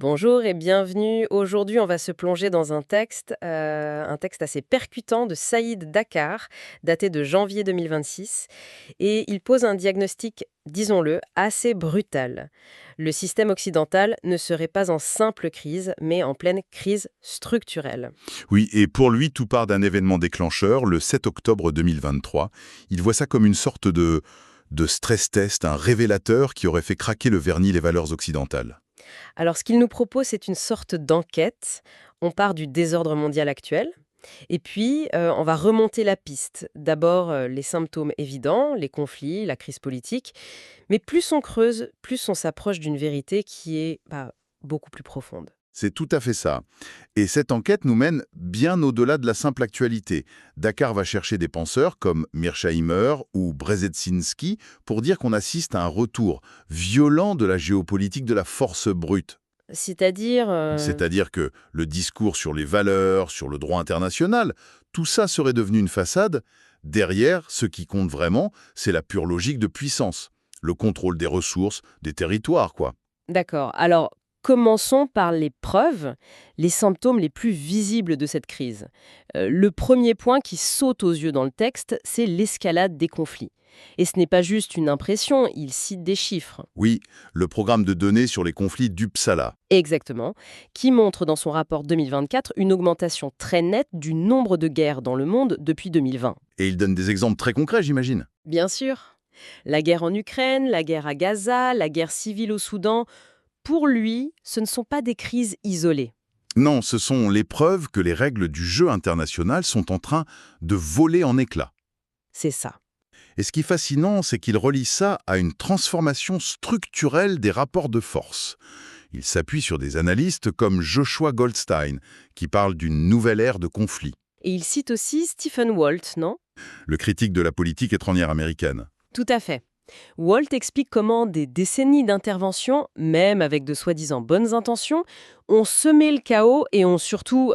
Bonjour et bienvenue. Aujourd'hui, on va se plonger dans un texte assez percutant de Saïd Dakar, daté de janvier 2026. Et il pose un diagnostic, disons-le, assez brutal. Le système occidental ne serait pas en simple crise, mais en pleine crise structurelle. Oui, et pour lui, tout part d'un événement déclencheur, le 7 octobre 2023. Il voit ça comme une sorte de stress test, un révélateur qui aurait fait craquer le vernis les valeurs occidentales. Alors, ce qu'il nous propose, c'est une sorte d'enquête. On part du désordre mondial actuel. Et puis, on va remonter la piste. D'abord, les symptômes évidents, les conflits, la crise politique. Mais plus on creuse, plus on s'approche d'une vérité qui est beaucoup plus profonde. C'est tout à fait ça. Et cette enquête nous mène bien au-delà de la simple actualité. Dakar va chercher des penseurs comme Mearsheimer ou Brzezinski pour dire qu'on assiste à un retour violent de la géopolitique de la force brute. C'est-à-dire, C'est-à-dire que le discours sur les valeurs, sur le droit international, tout ça serait devenu une façade. Derrière, ce qui compte vraiment, c'est la pure logique de puissance. Le contrôle des ressources, des territoires, quoi. d'accord. Alors, commençons par les preuves, les symptômes les plus visibles de cette crise. Le premier point qui saute aux yeux dans le texte, c'est l'escalade des conflits. Et ce n'est pas juste une impression, il cite des chiffres. Oui, le programme de données sur les conflits d'Uppsala. Exactement, qui montre dans son rapport 2024 une augmentation très nette du nombre de guerres dans le monde depuis 2020. Et il donne des exemples très concrets, j'imagine. Bien sûr. La guerre en Ukraine, la guerre à Gaza, la guerre civile au Soudan, pour lui, ce ne sont pas des crises isolées. Non, ce sont les preuves que les règles du jeu international sont en train de voler en éclats. C'est ça. Et ce qui est fascinant, c'est qu'il relie ça à une transformation structurelle des rapports de force. Il s'appuie sur des analystes comme Joshua Goldstein, qui parlent d'une nouvelle ère de conflit, Et il cite aussi Stephen Walt, non? le critique de la politique étrangère américaine. Tout à fait. Walt explique comment des décennies d'intervention, même avec de soi-disant bonnes intentions, ont semé le chaos et ont surtout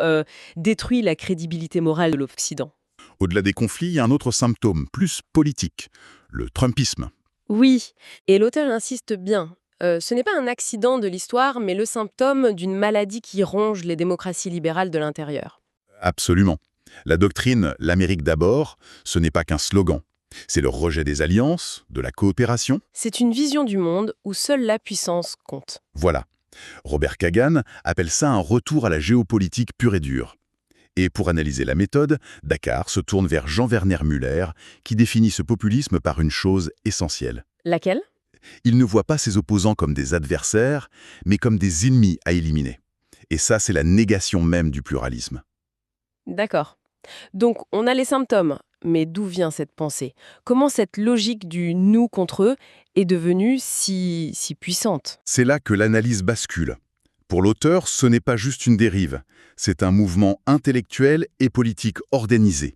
détruit la crédibilité morale de l'Occident. Au-delà des conflits, il y a un autre symptôme, plus politique, le Trumpisme. Oui, et l'auteur insiste bien. Ce n'est pas un accident de l'histoire, mais le symptôme d'une maladie qui ronge les démocraties libérales de l'intérieur. Absolument. La doctrine «l'Amérique d'abord», ce n'est pas qu'un slogan. C'est le rejet des alliances, de la coopération. C'est une vision du monde où seule la puissance compte. Voilà. Robert Kagan appelle ça un retour à la géopolitique pure et dure. Et pour analyser la méthode, Dakar se tourne vers Jean-Werner Müller, qui définit ce populisme par une chose essentielle. Laquelle? Il ne voit pas ses opposants comme des adversaires, mais comme des ennemis à éliminer. Et ça, c'est la négation même du pluralisme. D'accord. Donc, on a les symptômes. Mais d'où vient cette pensée? Comment cette logique du nous contre eux est devenue si puissante? C'est là que l'analyse bascule. Pour l'auteur, ce n'est pas juste une dérive, c'est un mouvement intellectuel et politique organisé.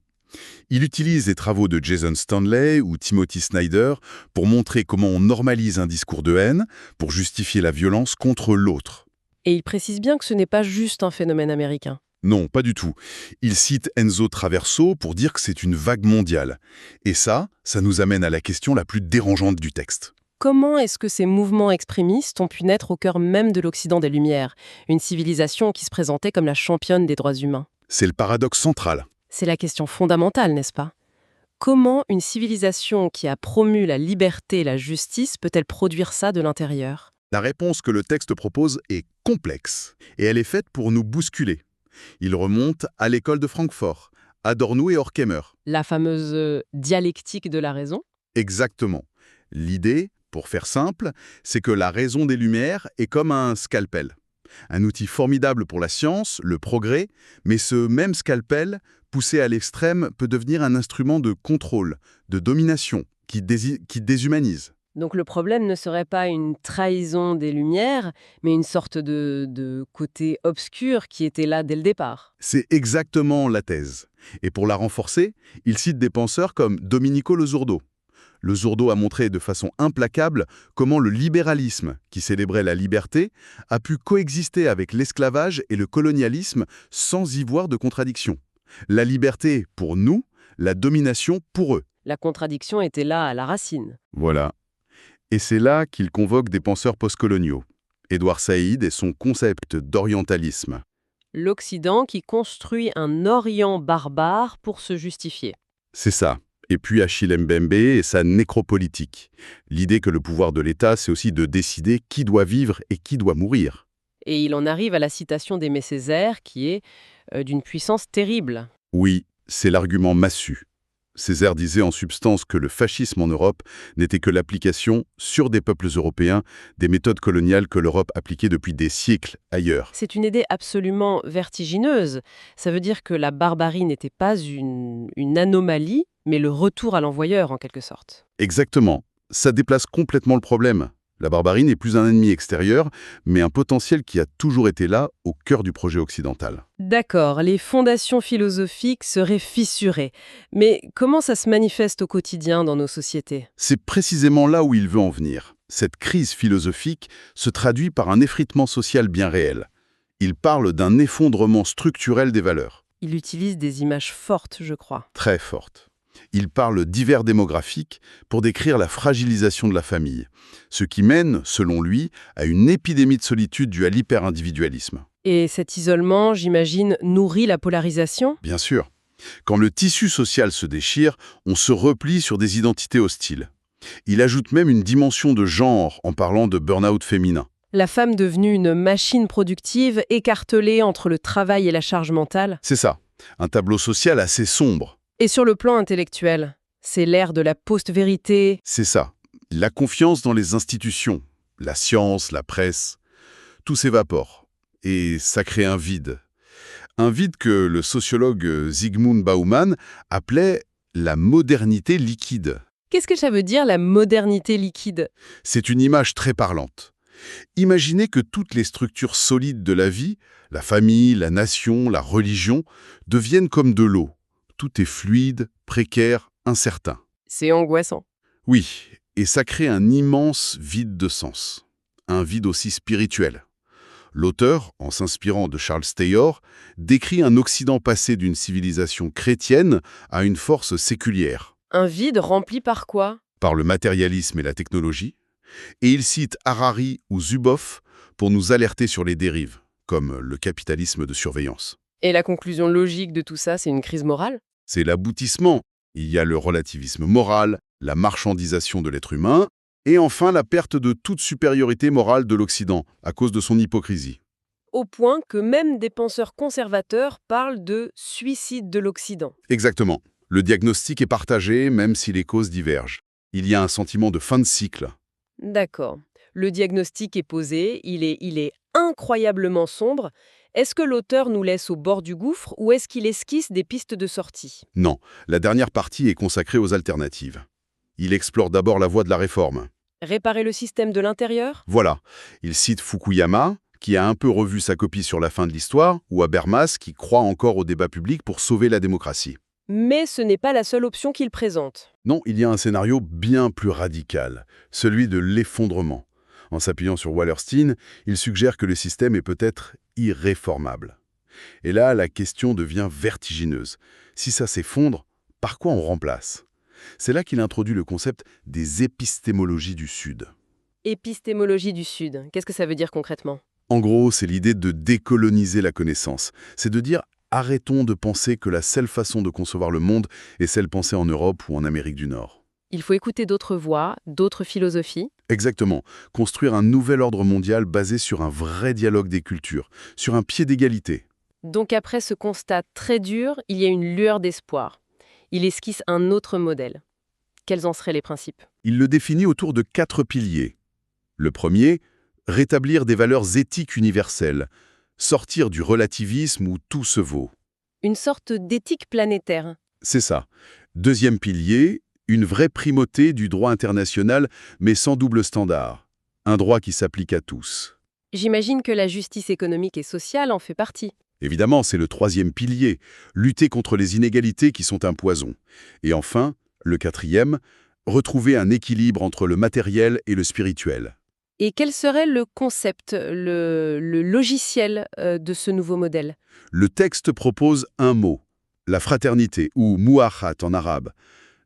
Il utilise les travaux de Jason Stanley ou Timothy Snyder pour montrer comment on normalise un discours de haine pour justifier la violence contre l'autre. Et il précise bien que ce n'est pas juste un phénomène américain. Non, pas du tout. Il cite Enzo Traverso pour dire que c'est une vague mondiale. Et ça nous amène à la question la plus dérangeante du texte. Comment est-ce que ces mouvements extrémistes ont pu naître au cœur même de l'Occident des Lumières, une civilisation qui se présentait comme la championne des droits humains? C'est le paradoxe central. C'est la question fondamentale, n'est-ce pas? Comment une civilisation qui a promu la liberté et la justice peut-elle produire ça de l'intérieur? La réponse que le texte propose est complexe, et elle est faite pour nous bousculer. Il remonte à l'école de Francfort, Adorno et Horkheimer. La fameuse dialectique de la raison? Exactement. L'idée, pour faire simple, c'est que la raison des Lumières est comme un scalpel. Un outil formidable pour la science, le progrès, mais ce même scalpel, poussé à l'extrême, peut devenir un instrument de contrôle, de domination, qui déshumanise. Donc le problème ne serait pas une trahison des Lumières, mais une sorte de côté obscur qui était là dès le départ. C'est exactement la thèse. Et pour la renforcer, il cite des penseurs comme Domenico Le Zurdo. Le Zurdo a montré de façon implacable comment le libéralisme, qui célébrait la liberté, a pu coexister avec l'esclavage et le colonialisme sans y voir de contradiction. La liberté pour nous, la domination pour eux. La contradiction était là à la racine. Voilà. Et c'est là qu'il convoque des penseurs postcoloniaux. Édouard Saïd et son concept d'orientalisme. L'Occident qui construit un Orient barbare pour se justifier. C'est ça. Et puis Achille Mbembe et sa nécropolitique. L'idée que le pouvoir de l'État, c'est aussi de décider qui doit vivre et qui doit mourir. Et il en arrive à la citation d'Aimé Césaire qui est d'une puissance terrible. Oui, c'est l'argument massu. Césaire disait en substance que le fascisme en Europe n'était que l'application, sur des peuples européens, des méthodes coloniales que l'Europe appliquait depuis des siècles ailleurs. C'est une idée absolument vertigineuse. Ça veut dire que la barbarie n'était pas une anomalie, mais le retour à l'envoyeur en quelque sorte. Exactement. Ça déplace complètement le problème. La barbarie n'est plus un ennemi extérieur, mais un potentiel qui a toujours été là, au cœur du projet occidental. D'accord, les fondations philosophiques seraient fissurées. Mais comment ça se manifeste au quotidien dans nos sociétés? C'est précisément là où il veut en venir. Cette crise philosophique se traduit par un effritement social bien réel. Il parle d'un effondrement structurel des valeurs. Il utilise des images fortes, je crois. Très forte. Il parle d'hiver démographique pour décrire la fragilisation de la famille, ce qui mène, selon lui, à une épidémie de solitude due à l'hyper-individualisme. Et cet isolement, j'imagine, nourrit la polarisation? Bien sûr. Quand le tissu social se déchire, on se replie sur des identités hostiles. Il ajoute même une dimension de genre en parlant de burn-out féminin. La femme devenue une machine productive, écartelée entre le travail et la charge mentale? C'est ça. Un tableau social assez sombre. Et sur le plan intellectuel, c'est l'ère de la post-vérité. C'est ça. La confiance dans les institutions, la science, la presse, tout s'évapore. Et ça crée un vide. Un vide que le sociologue Zygmunt Bauman appelait la modernité liquide. Qu'est-ce que ça veut dire, la modernité liquide? C'est une image très parlante. Imaginez que toutes les structures solides de la vie, la famille, la nation, la religion, deviennent comme de l'eau. Tout est fluide, précaire, incertain. C'est angoissant. Oui, et ça crée un immense vide de sens. Un vide aussi spirituel. L'auteur, en s'inspirant de Charles Taylor, décrit un Occident passé d'une civilisation chrétienne à une force séculière. Un vide rempli par quoi? Par le matérialisme et la technologie. Et il cite Harari ou Zuboff pour nous alerter sur les dérives, comme le capitalisme de surveillance. Et la conclusion logique de tout ça, c'est une crise morale? C'est l'aboutissement. Il y a le relativisme moral, la marchandisation de l'être humain, et enfin la perte de toute supériorité morale de l'Occident à cause de son hypocrisie. Au point que même des penseurs conservateurs parlent de suicide de l'Occident. Exactement. Le diagnostic est partagé, même si les causes divergent. Il y a un sentiment de fin de cycle. D'accord. Le diagnostic est posé, il est incroyablement sombre. Est-ce que l'auteur nous laisse au bord du gouffre ou est-ce qu'il esquisse des pistes de sortie? Non, la dernière partie est consacrée aux alternatives. Il explore d'abord la voie de la réforme. Réparer le système de l'intérieur? Voilà, il cite Fukuyama, qui a un peu revu sa copie sur la fin de l'histoire, ou Habermas, qui croit encore au débat public pour sauver la démocratie. Mais ce n'est pas la seule option qu'il présente. Non, il y a un scénario bien plus radical, celui de l'effondrement. En s'appuyant sur Wallerstein, il suggère que le système est peut-être irréformable. Et là, la question devient vertigineuse. Si ça s'effondre, par quoi on remplace? C'est là qu'il introduit le concept des épistémologies du Sud. Épistémologie du Sud, qu'est-ce que ça veut dire concrètement? En gros, c'est l'idée de décoloniser la connaissance. C'est de dire arrêtons de penser que la seule façon de concevoir le monde est celle pensée en Europe ou en Amérique du Nord. Il faut écouter d'autres voix, d'autres philosophies. Exactement. Construire un nouvel ordre mondial basé sur un vrai dialogue des cultures, sur un pied d'égalité. Donc après ce constat très dur, il y a une lueur d'espoir. Il esquisse un autre modèle. Quels en seraient les principes? Il le définit autour de 4 piliers. Le premier, rétablir des valeurs éthiques universelles, sortir du relativisme où tout se vaut. Une sorte d'éthique planétaire. C'est ça. Deuxième pilier, une vraie primauté du droit international, mais sans double standard. Un droit qui s'applique à tous. J'imagine que la justice économique et sociale en fait partie. Évidemment, c'est le troisième pilier, lutter contre les inégalités qui sont un poison. Et enfin, le quatrième, retrouver un équilibre entre le matériel et le spirituel. Et quel serait le concept, le logiciel de ce nouveau modèle? Le texte propose un mot, la fraternité, ou muahat en arabe.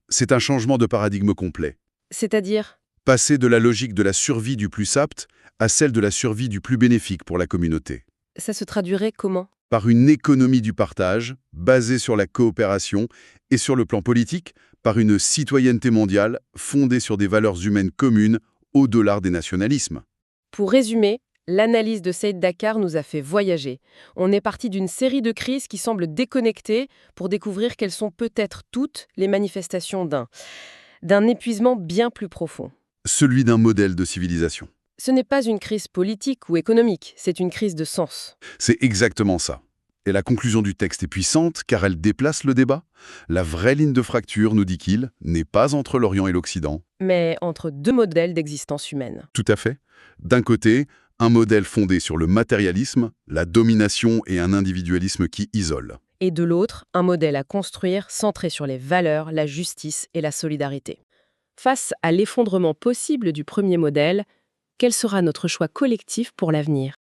C'est un changement de paradigme complet. C'est-à-dire? Passer de la logique de la survie du plus apte à celle de la survie du plus bénéfique pour la communauté. Ça se traduirait comment? Par une économie du partage, basée sur la coopération, et sur le plan politique, par une citoyenneté mondiale fondée sur des valeurs humaines communes au-delà des nationalismes. Pour résumer, l'analyse de Saïd Dakar nous a fait voyager. On est parti d'une série de crises qui semblent déconnectées pour découvrir quelles sont peut-être toutes les manifestations d'un épuisement bien plus profond. Celui d'un modèle de civilisation. Ce n'est pas une crise politique ou économique, c'est une crise de sens. C'est exactement ça. Et la conclusion du texte est puissante car elle déplace le débat. La vraie ligne de fracture, nous dit-il, n'est pas entre l'Orient et l'Occident. Mais entre deux modèles d'existence humaine. Tout à fait. D'un côté, un modèle fondé sur le matérialisme, la domination et un individualisme qui isole. Et de l'autre, un modèle à construire centré sur les valeurs, la justice et la solidarité. Face à l'effondrement possible du premier modèle, quel sera notre choix collectif pour l'avenir ?